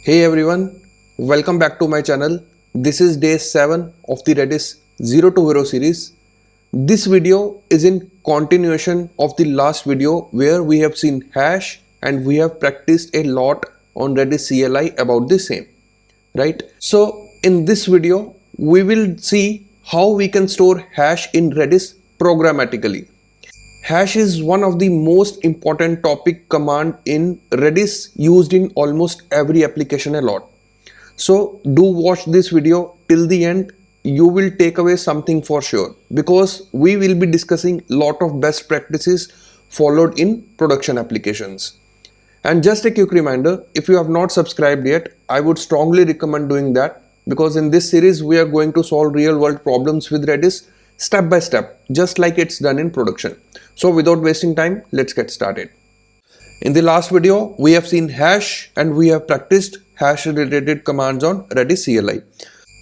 Hey everyone, welcome back to my channel. This is day 7 of the Redis Zero to Hero series. This video is in continuation of the last video where we have seen hash and we have practiced a lot on Redis CLI about the same, right? So in this video, we will see how we can store hash in Redis programmatically. Hash is one of the most important topic command in Redis, used in almost every application a lot. So do watch this video till the end. You will take away something for sure, because we will be discussing lot of best practices followed in production applications. And just a quick reminder, if you have not subscribed yet, I would strongly recommend doing that, because in this series we are going to solve real world problems with Redis step by step, just like it's done in production. So without wasting time, let's get started. In the last video, we have seen hash and we have practiced hash related commands on Redis CLI.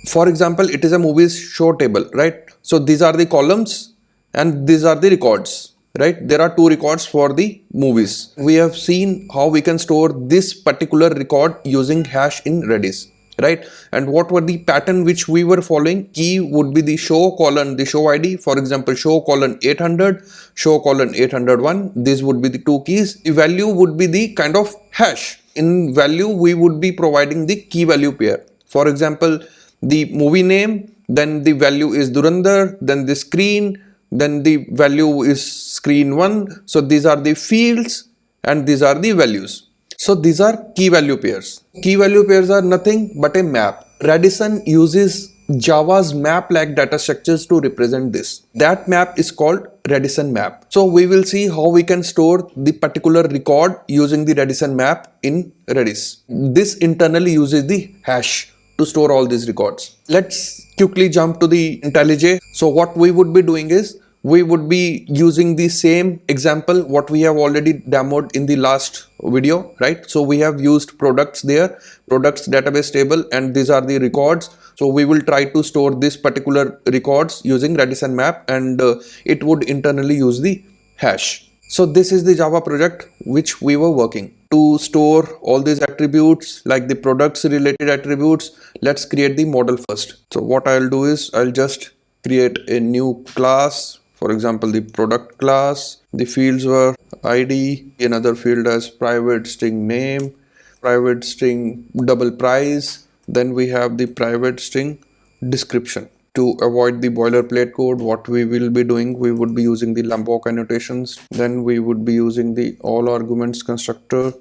For example, it is a movies show table, right? So these are the columns and these are the records, right? There are two records for the movies. We have seen how we can store this particular record using hash in Redis, right? And what were the pattern which we were following? Key would be the show colon the show ID, for example show colon 800, show colon 801. These would be the two keys. The value would be the kind of hash. In value we would be providing the key value pair. For example, the movie name, then the value is Durandar, then the screen, then the value is screen 1. So these are the fields and these are the values. So these are key value pairs. Key value pairs are nothing but a map. Redisson uses Java's map-like data structures to represent this. That map is called Redisson Map. So we will see how we can store the particular record using the Redisson Map in Redis. This internally uses the hash to store all these records. Let's quickly jump to the IntelliJ. So what we would be doing is, we would be using the same example what we have already demoed in the last video, right? So we have used products there, products database table, and these are the records. So we will try to store this particular records using Redisson Map, and it would internally use the hash. So this is the Java project which we were working to store all these attributes, like the products related attributes. Let's create the model first. So what I'll do is, I'll just create a new class. For example, the product class. The fields were ID, another field as private string name, private string double price. Then we have the private string description. To avoid the boilerplate code, what we will be doing, we would be using the Lombok annotations. Then we would be using the all arguments constructor,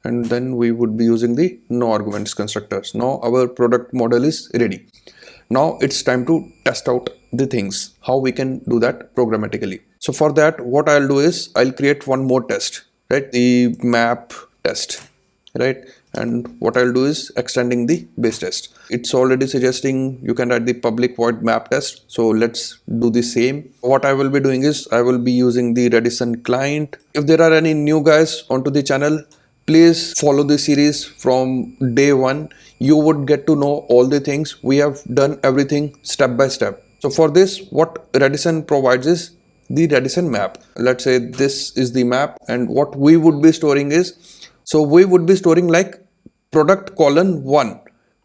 and then we would be using the no arguments constructors. Now our product model is ready. Now it's time to test out the things, how we can do that programmatically. So for that, what I'll do is, I'll create one more test, right? The map test, right? And what I'll do is extending the base test. It's already suggesting you can write the public void map test. So let's do the same. What I will be doing is, I will be using the Redisson client. If there are any new guys onto the channel, please follow the series from day 1. You would get to know all the things. We have done everything step by step. So for this, what Redisson provides is the Redisson map. Let's say this is the map, and what we would be storing is, so we would be storing like product colon 1,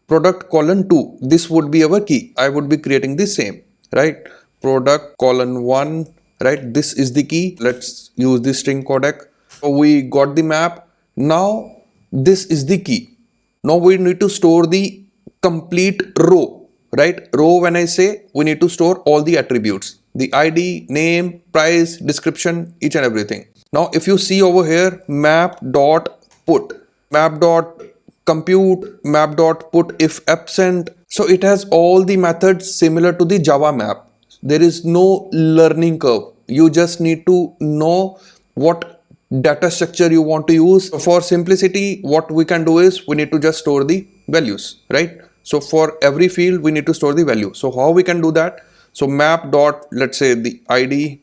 product colon 2. This would be our key. I would be creating the same, right? Product colon 1, right? This is the key. Let's use the string codec. So we got the map. Now this is the key. Now we need to store the complete row, right? Row, when I say, we need to store all the attributes, the ID, name, price, description, each and everything. Now if you see over here, map.put, map.compute, map.put if absent. So it has all the methods similar to the Java map. There is no learning curve. You just need to know what data structure you want to use. For simplicity, what we can do is, we need to just store the values, right? So for every field we need to store the value. So how we can do that? So map dot, let's say the ID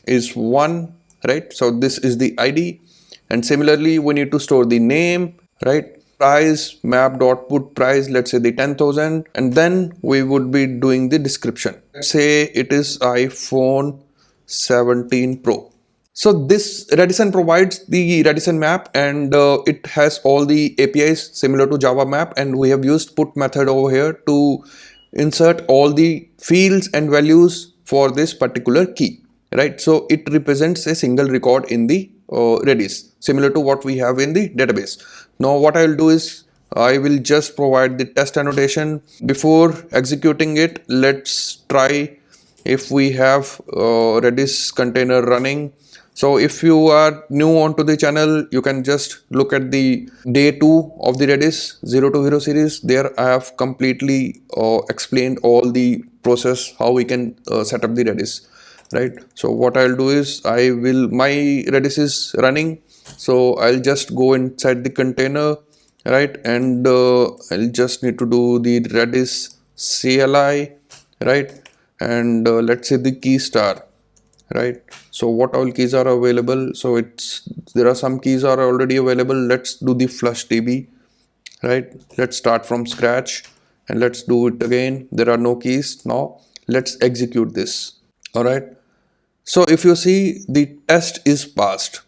is 1, right? So this is the ID, and similarly we need to store the name, right? Price, map dot put price, let's say the 10,000, and then we would be doing the description. Let's say it is iPhone 17 Pro. So this Redisson provides the Redisson map, and it has all the APIs similar to Java map, and we have used put method over here to insert all the fields and values for this particular key, right? So it represents a single record in the Redis, similar to what we have in the database. Now what I will do is I will just provide the test annotation. Before executing it, let's try if we have Redis container running. So if you are new onto the channel, you can just look at the day 2 of the Redis Zero to Hero series. There I have completely explained all the process how we can set up the Redis, right? So what I'll do is my Redis is running, so I'll just go inside the container, right? And I'll just need to do the Redis CLI, right? And let's say the key star, right? So what all keys are available? So there are some keys are already available. Let's do the flush db, right? Let's start from scratch and let's do it again. There are no keys. Now let's execute this. All right, so if you see, the test is passed,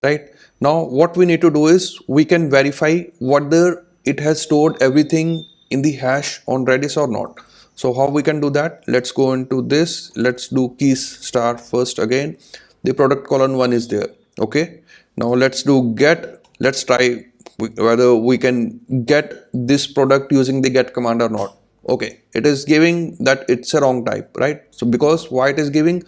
right? Now what we need to do is we can verify whether it has stored everything in the hash on Redis or not. So how we can do that? Let's go into this. Let's do keys star first again. The product colon 1 is there. Okay, now let's do get. Let's try whether we can get this product using the get command or not. Okay, it is giving that it's a wrong type, right? So because why it is giving?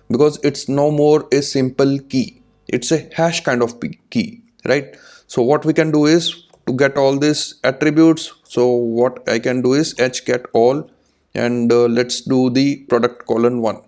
Because it's no more a simple key, it's a hash kind of key, right? So what we can do is to get all these attributes, so what I can do is HGETALL, and let's do the product colon 1.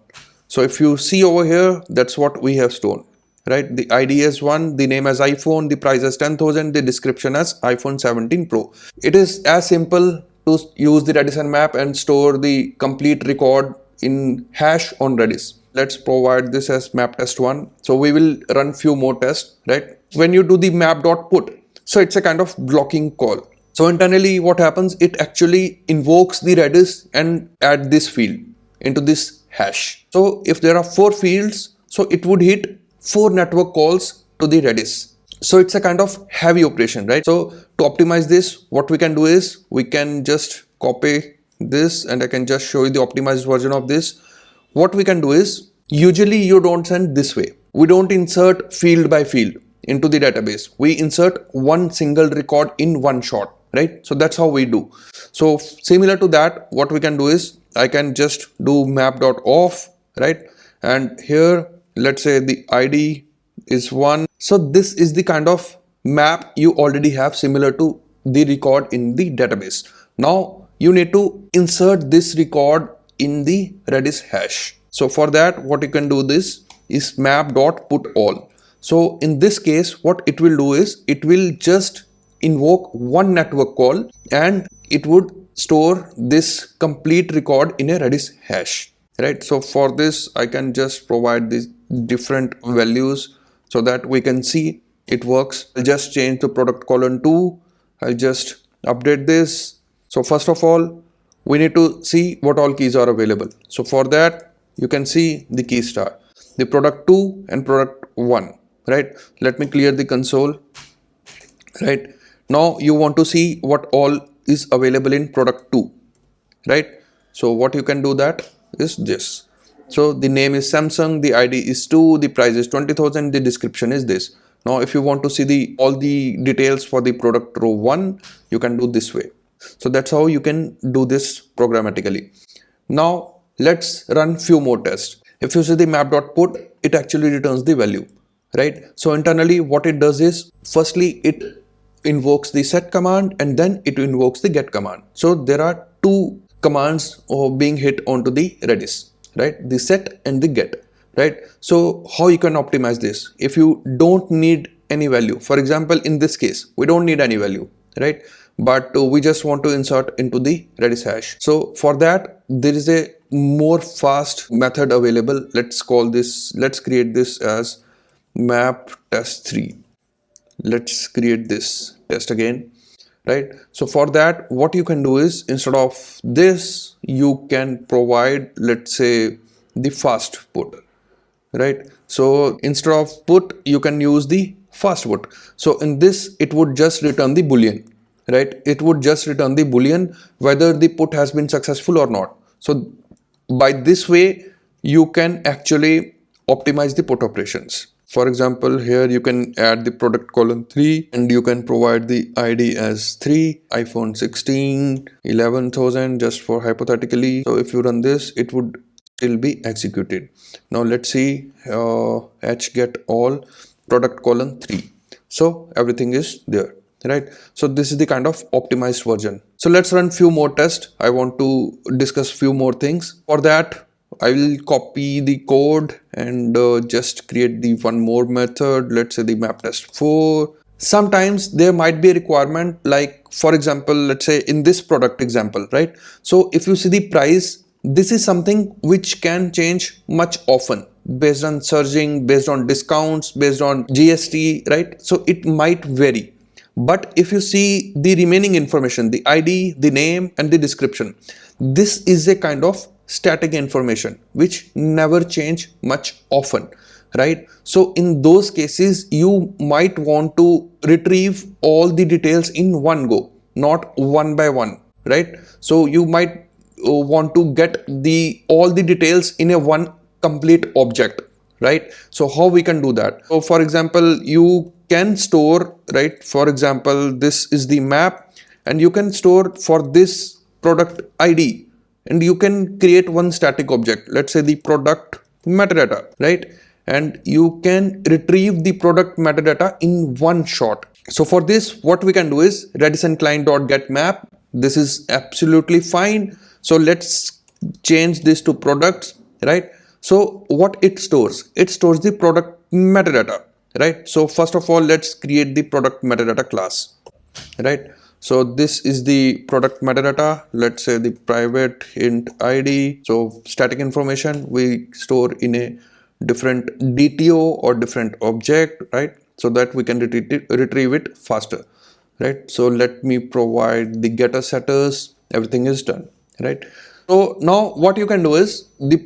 So if you see over here, that's what we have stored, right? The ID is 1, the name as iPhone, the price as 10,000, the description as iPhone 17 Pro. It is as simple to use the Redisson map and store the complete record in hash on Redis. Let's provide this as map test1. So we will run few more tests, right? When you do the map.put, so it's a kind of blocking call. So internally what happens, it actually invokes the Redis and add this field into this hash. So if there are 4 fields, so it would hit 4 network calls to the Redis. So it's a kind of heavy operation, right? So to optimize this, what we can do is we can just copy this, and I can just show you the optimized version of this. What we can do is, usually you don't send this way. We don't insert field by field into the database. We insert one single record in one shot, right? So that's how we do. So similar to that, what we can do is I can just do map.off, right? And here, let's say the ID is 1. So this is the kind of map you already have similar to the record in the database. Now you need to insert this record in the Redis hash. So for that, what you can do this is map.putAll. So in this case, what it will do is it will just invoke one network call and it would store this complete record in a Redis hash, right? So for this, I can just provide these different values so that we can see it works. I'll just change the product colon 2. I'll just update this. So first of all, we need to see what all keys are available. So for that, you can see the key star, the product 2 and product 1, right? Let me clear the console, right? Now you want to see what all is available in product 2, right? So what you can do that is this. So the name is Samsung, the ID is 2, the price is 20,000, the description is this. Now if you want to see all the details for the product row 1, you can do this way. So that's how you can do this programmatically. Now let's run few more tests. If you see the map.put, it actually returns the value, right? So internally what it does is, firstly it invokes the set command and then it invokes the get command. So there are 2 commands being hit onto the Redis, right? The set and the get, right? So how you can optimize this? If you don't need any value, for example, in this case, we don't need any value, right? But we just want to insert into the Redis hash. So for that, there is a more fast method available. Let's create this as map test3. Let's create this test again, right? So for that, what you can do is, instead of this, you can provide, let's say, the fast put, right? So instead of put, you can use the fast put. So in this, it would just return the boolean, right? It would just return the boolean whether the put has been successful or not. So by this way, you can actually optimize the put operations. For example, here you can add the product colon 3 and you can provide the ID as 3, iPhone 16, 11,000 just for hypothetically. So if you run this, it would still be executed. Now let's see HGETALL product colon 3. So everything is there, right? So this is the kind of optimized version. So let's run few more tests. I want to discuss few more things. For that, I will copy the code and just create the one more method. Let's say the map test 4. Sometimes there might be a requirement, like for example, let's say in this product example, right? So if you see the price, this is something which can change much often based on surging, based on discounts, based on GST, right? So it might vary. But if you see the remaining information, the ID, the name and the description, this is a kind of static information which never change much often, right? So in those cases, you might want to retrieve all the details in one go, not one by one, right? So you might want to get all the details in a one complete object, right? So how we can do that? So for example, you can store, right? For example, this is the map and you can store for this product ID and you can create one static object, let's say the product metadata, right? And you can retrieve the product metadata in one shot. So for this, what we can do is Redisson client.getMap. This is absolutely fine. So let's change this to products, right? So what it stores? It stores the product metadata, right? So first of all, let's create the product metadata class, right? So this is the product metadata. Let's say the private int ID. So static information we store in a different DTO or different object, right? So that we can retrieve it faster, right? So let me provide the getter setters. Everything is done, right? So now what you can do is the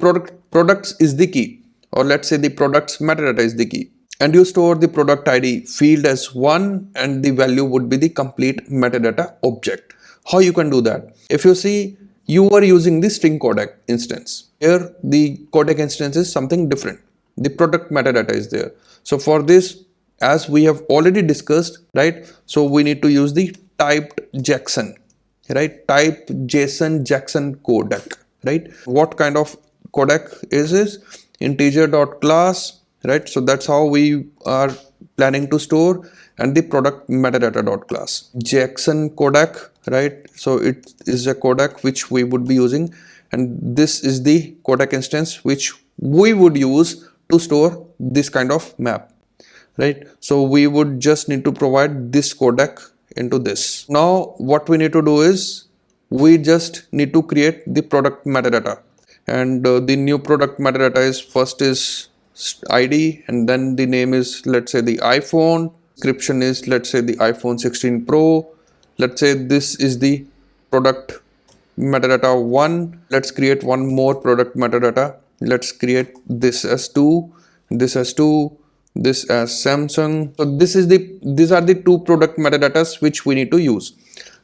products is the key, or let's say the products metadata is the key, and you store the product ID field as 1 and the value would be the complete metadata object. How you can do that? If you see, you are using the string codec instance. Here the codec instance is something different. The product metadata is there. So for this, as we have already discussed, right? So we need to use the typed JSON, right? Type JSON Jackson codec, right? What kind of codec is this? Integer.class, right? So that's how we are planning to store, and the product metadata.class. Jackson codec, right? So it is a codec which we would be using, and this is the codec instance which we would use to store this kind of map, right? So we would just need to provide this codec into this. Now what we need to do is we just need to create the product metadata, and the new product metadata is first is ID, and then the name is, let's say, the iPhone. Description is, let's say, the iPhone 16 Pro. Let's say this is the product metadata 1. Let's create one more product metadata. Let's create this as 2, this as 2, this as Samsung. So these are the two product metadatas which we need to use.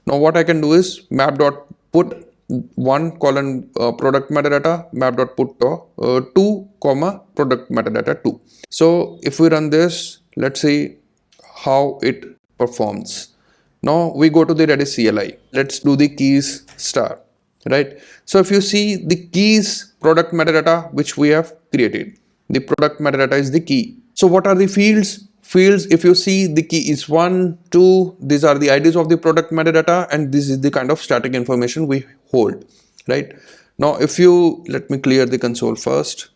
Now what I can do is map.put 1 colon product metadata, map.put 2 comma product metadata 2. So if we run this, let's see how it performs. Now we go to the Redis CLI. Let's do the keys star, right? So if you see the keys product metadata which we have created, the product metadata is the key. So what are the fields? Fields, if you see, the key is 1, 2, these are the IDs of the product metadata, and this is the kind of static information we hold, right? Now if you, let me clear the console first,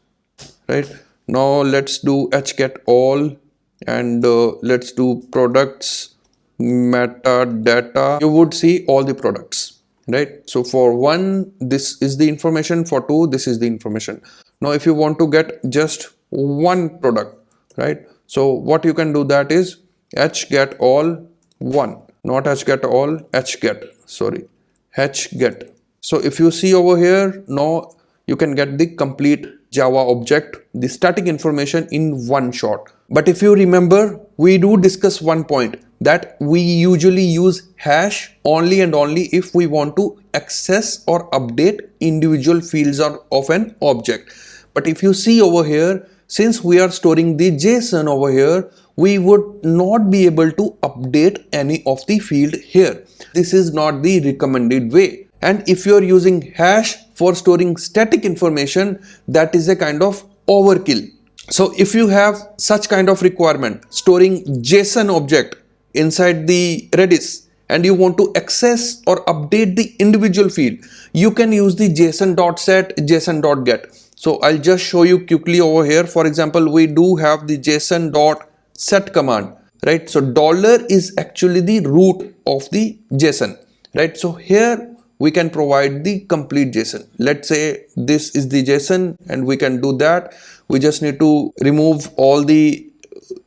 right? Now let's do HGETALL, and let's do products metadata. You would see all the products, right? So for 1, this is the information. For 2, this is the information. Now if you want to get just one product, right? So what you can do, that is HGETALL 1, not HGETALL, HGET, sorry, HGET. So if you see over here, now you can get the complete Java object, the static information in one shot. But if you remember, we do discuss one point that we usually use hash only and only if we want to access or update individual fields of an object. But if you see over here, since we are storing the JSON over here, we would not be able to update any of the field here. This is not the recommended way. And if you are using hash for storing static information, that is a kind of overkill. So if you have such kind of requirement, storing JSON object inside the Redis, and you want to access or update the individual field, you can use the JSON.set, JSON.get. So I'll just show you quickly over here. For example, we do have the JSON.set command, right? So dollar is actually the root of the JSON, right? So here we can provide the complete JSON. Let's say this is the JSON and we can do that. We just need to remove all the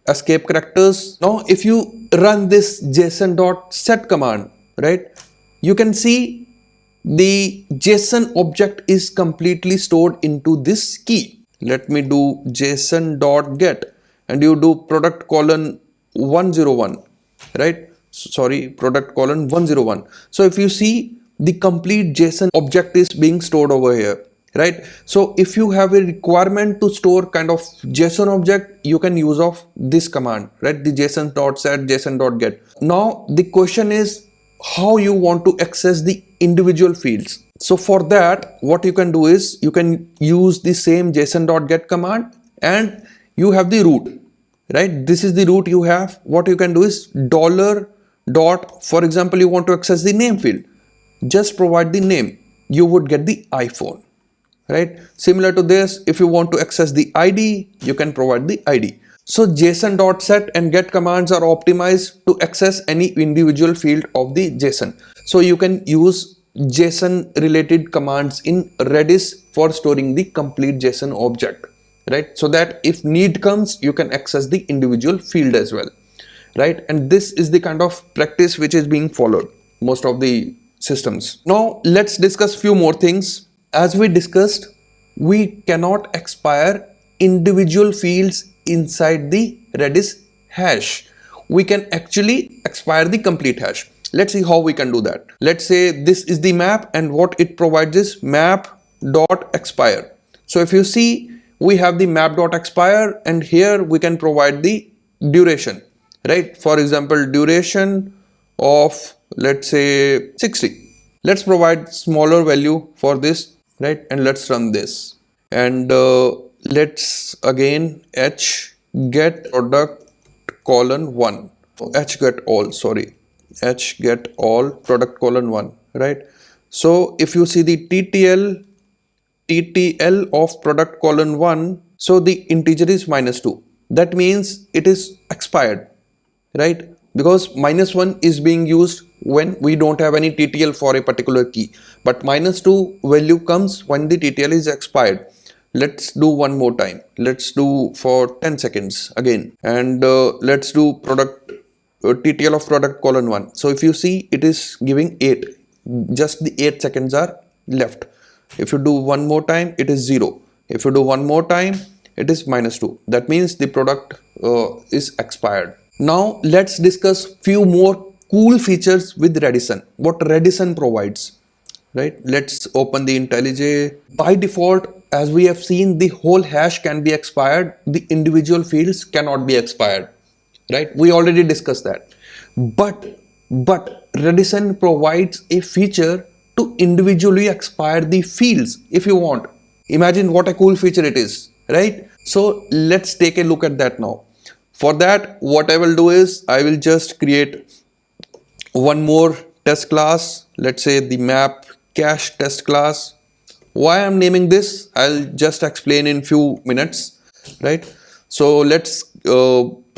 escape characters. Now, if you run this JSON.set command, right, you can see the JSON object is completely stored into this key. Let me do JSON.get and you do product colon 101, right? Sorry, product colon 101. So if you see, the complete JSON object is being stored over here, right? So if you have a requirement to store kind of JSON object, you can use of this command, right? The JSON.set, JSON.get. Now the question is how you want to access the individual fields. So for that, what you can do is you can use the same JSON.get command and you have the root, right? This is the root you have. What you can do is dollar dot, for example, you want to access the name field. Just provide the name, you would get the iPhone, right? Similar to this, if you want to access the ID, you can provide the ID. So JSON.set and get commands are optimized to access any individual field of the JSON. So you can use JSON related commands in Redis for storing the complete JSON object, right? So that if need comes, you can access the individual field as well, right? And this is the kind of practice which is being followed most of the systems. Now let's discuss few more things. As we discussed, we cannot expire individual fields inside the Redis hash. We can actually expire the complete hash. Let's see how we can do that. Let's say this is the map and what it provides is map.expire. So if you see, we have the map.expire and here we can provide the duration, right? For example, duration of, let's say 60. Let's provide smaller value for this, right? And let's run this and let's again HGET product colon 1, HGETALL, sorry, HGETALL product colon 1, right? So if you see the TTL of product colon 1, so the integer is -2. That means it is expired, right? Because -1 is being used when we don't have any TTL for a particular key, but -2 value comes when the TTL is expired. Let's do one more time. Let's do for 10 seconds again, and let's do product TTL of product colon 1. So if you see, it is giving 8. Just the 8 seconds are left. If you do one more time, it is 0. If you do one more time, it is -2. That means the product is expired. Now let's discuss few more cool features with Redisson. What Redisson provides, right? Let's open the IntelliJ. By default, as we have seen, the whole hash can be expired. The individual fields cannot be expired, right? We already discussed that. But Redisson provides a feature to individually expire the fields if you want. Imagine what a cool feature it is, right? So let's take a look at that now. For that, what I will do is I will just create one more test class. Let's say the map cache test class. Why I'm naming this, I'll just explain in few minutes, right? So let's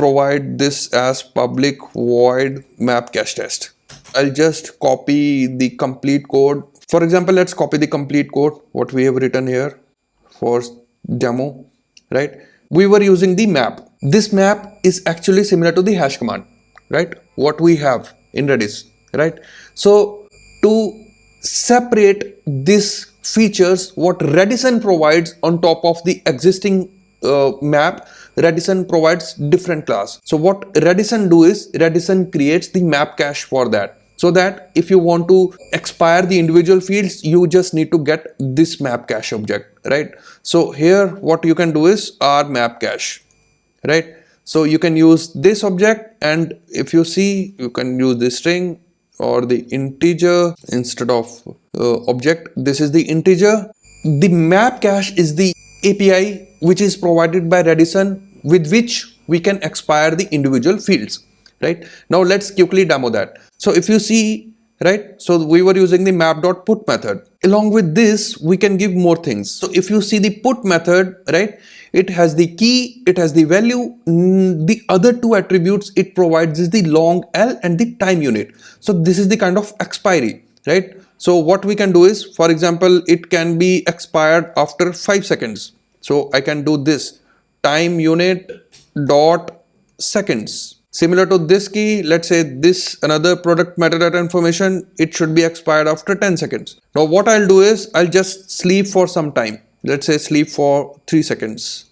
provide this as public void map cache test. I'll just copy the complete code. For example, let's copy the complete code, what we have written here for demo, right? We were using the map. This map is actually similar to the hash command, right? What we have in Redis, right? So to separate this features what Redisson provides on top of the existing map. Redisson provides different class. So what Redisson do is Redisson creates the map cache for that, so that if you want to expire the individual fields, you just need to get this map cache object, right? So here what you can do is our map cache, right? So you can use this object, and if you see, you can use the string or the integer instead of object. This is the integer. The map cache is the API which is provided by Redisson, with which we can expire the individual fields, right? Now let's quickly demo that. So if you see, right, so we were using the map.put method. Along with this, we can give more things. So if you see the put method, right, it has the key, it has the value. The other two attributes it provides is the long L and the time unit. So this is the kind of expiry, right? So what we can do is, for example, it can be expired after 5 seconds. So I can do this time unit dot seconds. Similar to this key, let's say this another product metadata information, it should be expired after 10 seconds. Now what I'll do is I'll just sleep for some time. Let's say sleep for 3 seconds,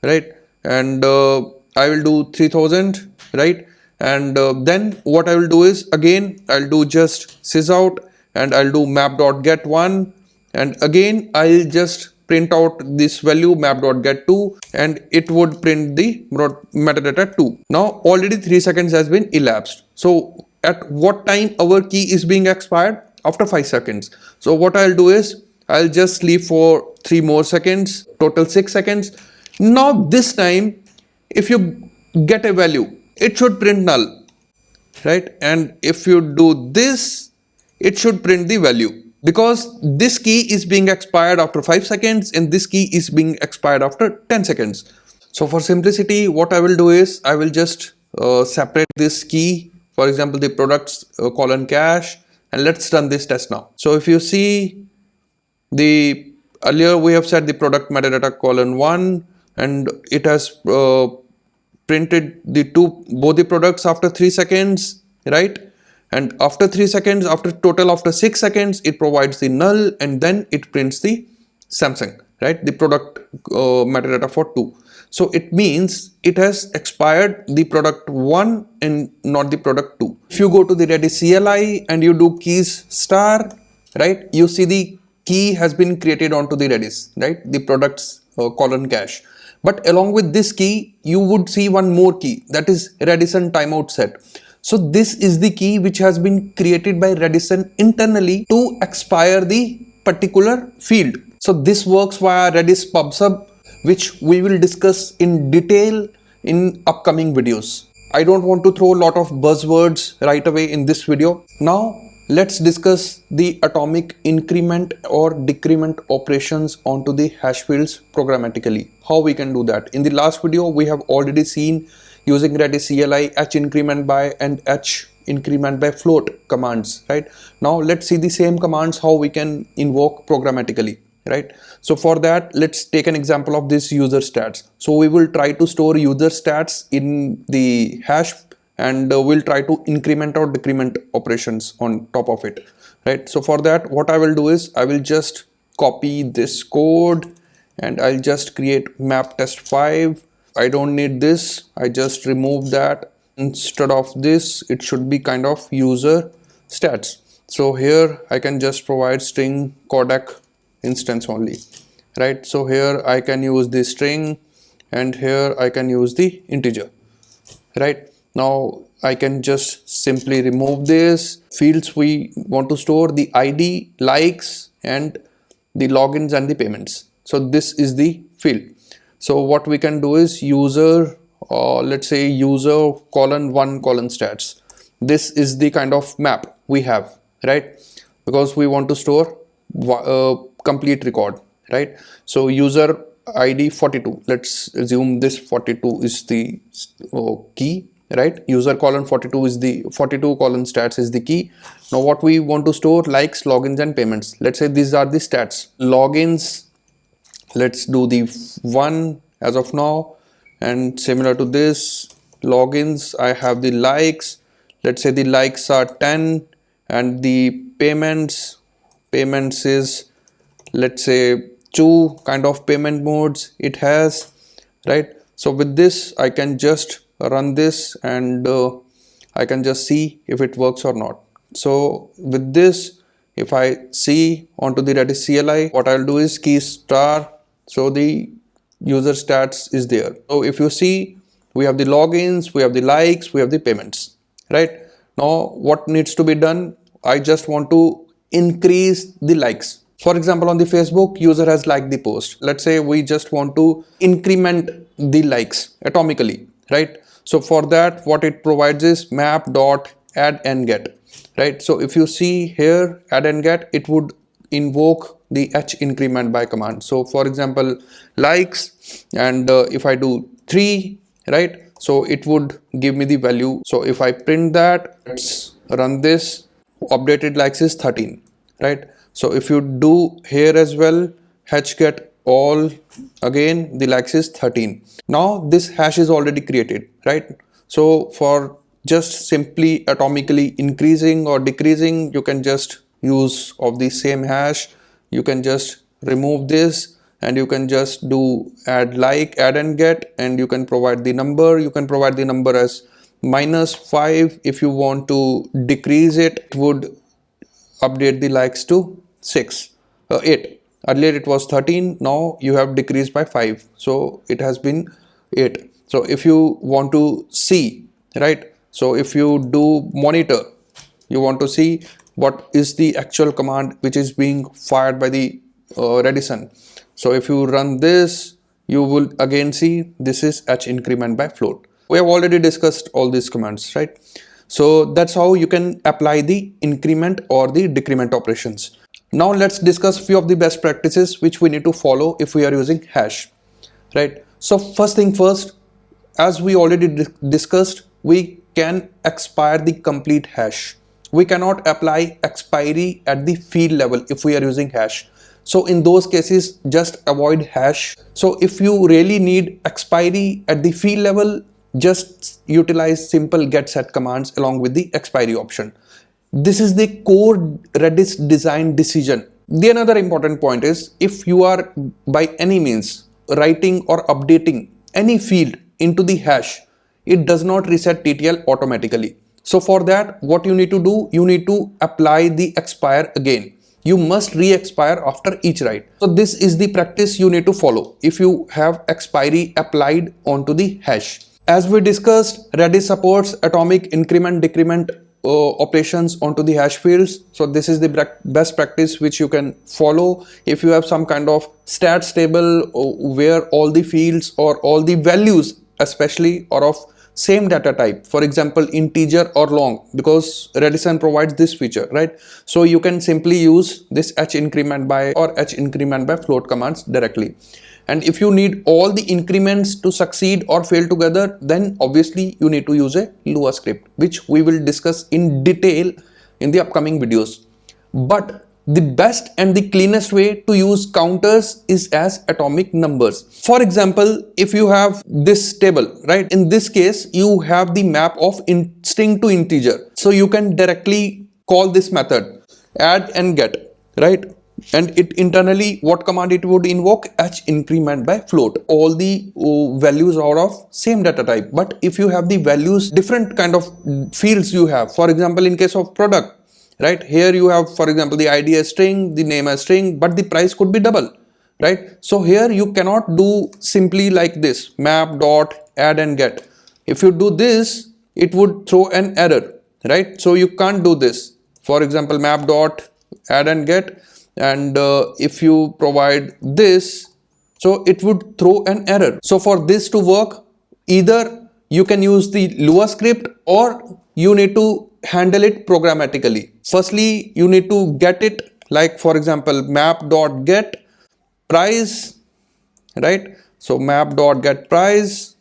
right? And I will do 3000, right? And then what I will do is, again I'll do just sysout, and I'll do map.get1, and again I'll just print out this value map.get2, and it would print the metadata 2. Now already 3 seconds has been elapsed. So at what time our key is being expired? After 5 seconds. So what I'll do is I'll just sleep for 3 more seconds, total 6 seconds. Now this time, if you get a value, it should print null, right? And if you do this, it should print the value, because this key is being expired after 5 seconds and this key is being expired after 10 seconds. So for simplicity, what I will do is I will just separate this key, for example, the products colon cache, and let's run this test now. So if you see, the earlier we have set the product metadata :1, and it has printed both the products after 3 seconds, right? And after 3 seconds, after 6 seconds, it provides the null, and then it prints the Samsung, right? The product metadata for 2. So it means it has expired the product 1 and not the product 2. If you go to the Redis CLI and you do keys star, right, you see the key has been created onto the Redis, right? The products colon cache. But along with this key, you would see one more key, that is Redisson timeout set. So this is the key which has been created by Redisson internally to expire the particular field. So this works via Redis PubSub, which we will discuss in detail in upcoming videos. I don't want to throw a lot of buzzwords right away in this video. Now let's discuss the atomic increment or decrement operations onto the hash fields programmatically. How we can do that. In the last video, we have already seen using Redis CLI HINCRBY and HINCRBY float commands, right? Now let's see the same commands how we can invoke programmatically, right? So for that, let's take an example of this user stats. So we will try to store user stats in the hash, and we'll try to increment or decrement operations on top of it, right? So for that, what I will do is I will just copy this code and I'll just create map test5. I don't need this. I just remove that. Instead of this, it should be kind of user stats. So here I can just provide string codec instance only, right? So here I can use the string, and here I can use the integer, right? Now I can just simply remove this. Fields we want to store the ID, likes, and the logins and the payments. So this is the field. So what we can do is user, let's say user :1 stats. This is the kind of map we have, right? Because we want to store complete record, right? So user ID 42. Let's assume this 42 is the key, right? User :42 is the 42 : stats is the key. Now what we want to store: likes, logins, and payments. Let's say these are the stats. Logins, let's do the 1 as of now, and similar to this, logins, I have the likes. Let's say the likes are 10, and the payments is let's say 2 kind of payment modes it has, right? So with this I can just run this and I can just see if it works or not. So with this, if I see onto the Redis CLI, what I'll do is key star, so the user stats is there. So if you see, we have the logins, we have the likes, we have the payments, right? Now what needs to be done? I just want to increase the likes. For example, on the Facebook, user has liked the post. Let's say we just want to increment the likes atomically, right? So for that, what it provides is map dot add and get, right? So if you see here, add and get, it would invoke the HINCRBY command. So for example, likes, and if I do 3, right? So it would give me the value. So if I print that, let's run this, updated likes is 13, right? So if you do here as well, HGETALL, again the likes is 13. Now this hash is already created, right? So for just simply atomically increasing or decreasing, you can just use of the same hash. You can just remove this and you can just do add like, add and get, and you can provide the number. You can provide the number as -5. If you want to decrease it, it would update the likes to 8. Earlier it was 13, now you have decreased by 5, so it has been 8. So if you want to see, right, so if you do monitor, you want to see what is the actual command which is being fired by the Redisson. So if you run this, you will again see this is HINCRBY float. We have already discussed all these commands, right? So that's how you can apply the increment or the decrement operations. Now let's discuss few of the best practices which we need to follow if we are using hash, right? So first thing first, as we already discussed, we can expire the complete hash. We cannot apply expiry at the field level if we are using hash. So in those cases, just avoid hash. So if you really need expiry at the field level, just utilize simple get set commands along with the expiry option. This is the core Redis design decision. The another important point is, if you are by any means writing or updating any field into the hash, it does not reset TTL automatically. So for that, what you need to do, you need to apply the expire again. You must re-expire after each write. So this is the practice you need to follow if you have expiry applied onto the hash. As we discussed, Redis supports atomic increment decrement operations onto the hash fields. So this is the best practice which you can follow if you have some kind of stats table where all the fields or all the values especially are of same data type, for example integer or long, because Redisson provides this feature, right? So you can simply use this HINCRBY or HINCRBY float commands directly. And if you need all the increments to succeed or fail together, then obviously you need to use a Lua script, which we will discuss in detail in the upcoming videos. But the best and the cleanest way to use counters is as atomic numbers. For example, if you have this table, right? In this case, you have the map of string to integer. So you can directly call this method add and get, right? And it internally, what command it would invoke? HINCRBY float. All the values are of same data type. But if you have the values, different kind of fields you have. For example, in case of product, right, here you have, for example, the ID as string, the name as string, but the price could be double, right? So here you cannot do simply like this, map dot add and get. If you do this, it would throw an error, right? So you can't do this. For example, map dot add and get, and if you provide this, so it would throw an error. So for this to work, either you can use the Lua script or you need to handle it programmatically. Firstly, you need to get it, like for example map.get price, right? So map.get price,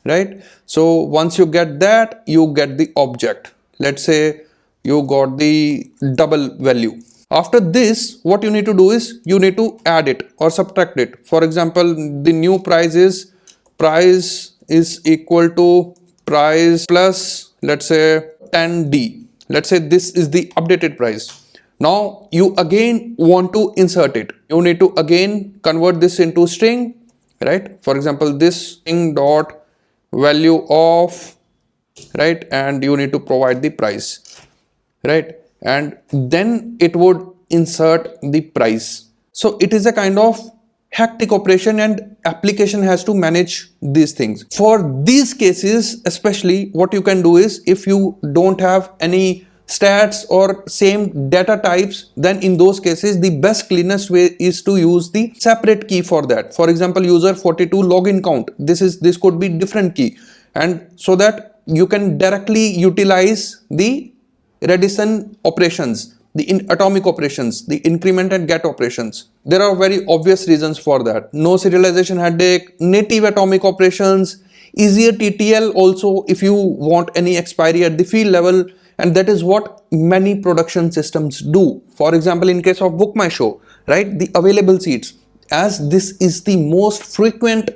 right? So once you get that, you get the object. Let's say you got the double value. After this, what you need to do is you need to add it or subtract it. For example, the new price is equal to price plus, let's say 10D. Let's say this is the updated price. Now you again want to insert it. You need to again convert this into string, right? For example, this string dot value of, right, and you need to provide the price, right, and then it would insert the price. So it is a kind of hectic operation and application has to manage these things. For these cases especially, what you can do is, if you don't have any stats or same data types, then in those cases the best cleanest way is to use the separate key for that. For example, user 42 login count, this could be different key, and so that you can directly utilize the Redisson operations, the atomic operations, the increment and get operations. There are very obvious reasons for that. No serialization headache, native atomic operations, easier TTL also if you want any expiry at the field level, and that is what many production systems do. For example, in case of Book My Show, right, the available seats, as this is the most frequent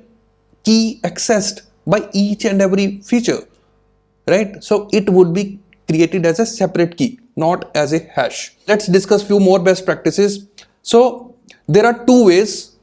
key accessed by each and every feature, right, so it would be created as a separate key, not as a hash. Let's discuss few more best practices. So there are two ways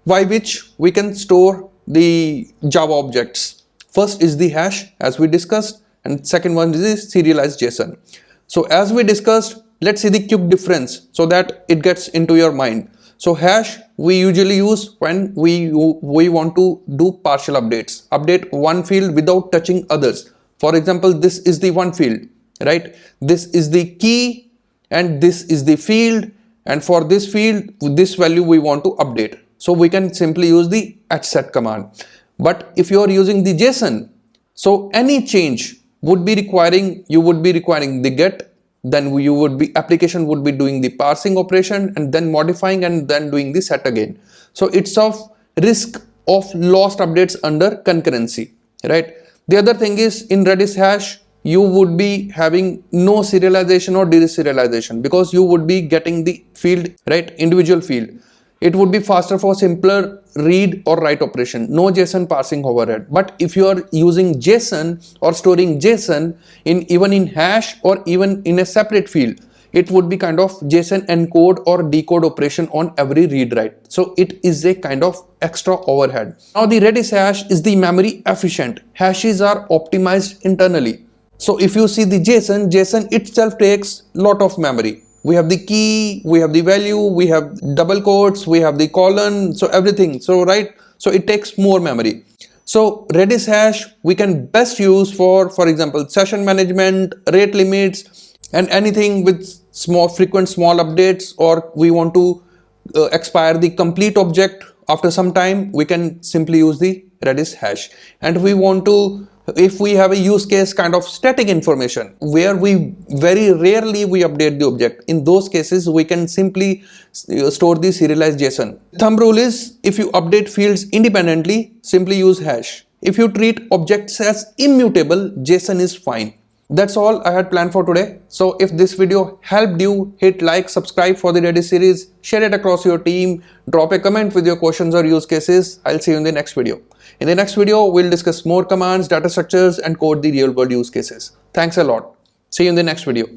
by which we can store the Java objects. First is the hash, as we discussed, and second one is the serialized JSON. So as we discussed, let's see the quick difference so that it gets into your mind. So hash we usually use when we want to do partial updates, update one field without touching others. For example, this is the one field, right? This is the key and this is the field, and for this field, this value we want to update. So we can simply use the HSET command. But if you are using the JSON, so any change would be requiring, you would be requiring the get, then application would be doing the parsing operation and then modifying and then doing the set again. So it's of risk of lost updates under concurrency, right? The other thing is, in Redis Hash, you would be having no serialization or deserialization because you would be getting the field, right, individual field. It would be faster for simpler read or write operation, no JSON parsing overhead. But if you are using JSON or storing JSON even in hash or even in a separate field, it would be kind of JSON encode or decode operation on every read write. So it is a kind of extra overhead. Now the Redis hash is the memory efficient. Hashes are optimized internally. So if you see the JSON itself takes lot of memory. We have the key, we have the value, we have double quotes, we have the colon, so everything. So right, so it takes more memory. So Redis hash we can best use for example, session management, rate limits, and anything with frequent small updates, or we want to expire the complete object after some time, we can simply use the Redis hash. And we want to, if we have a use case kind of static information where we very rarely we update the object, in those cases we can simply store the serialized JSON. Thumb rule is, if you update fields independently, simply use hash. If you treat objects as immutable, JSON is fine. That's all I had planned for today. So if this video helped you, hit like, subscribe for the Redis series, share it across your team, drop a comment with your questions or use cases. I'll see you in the next video. In the next video, we'll discuss more commands, data structures, and code the real world use cases. Thanks a lot. See you in the next video.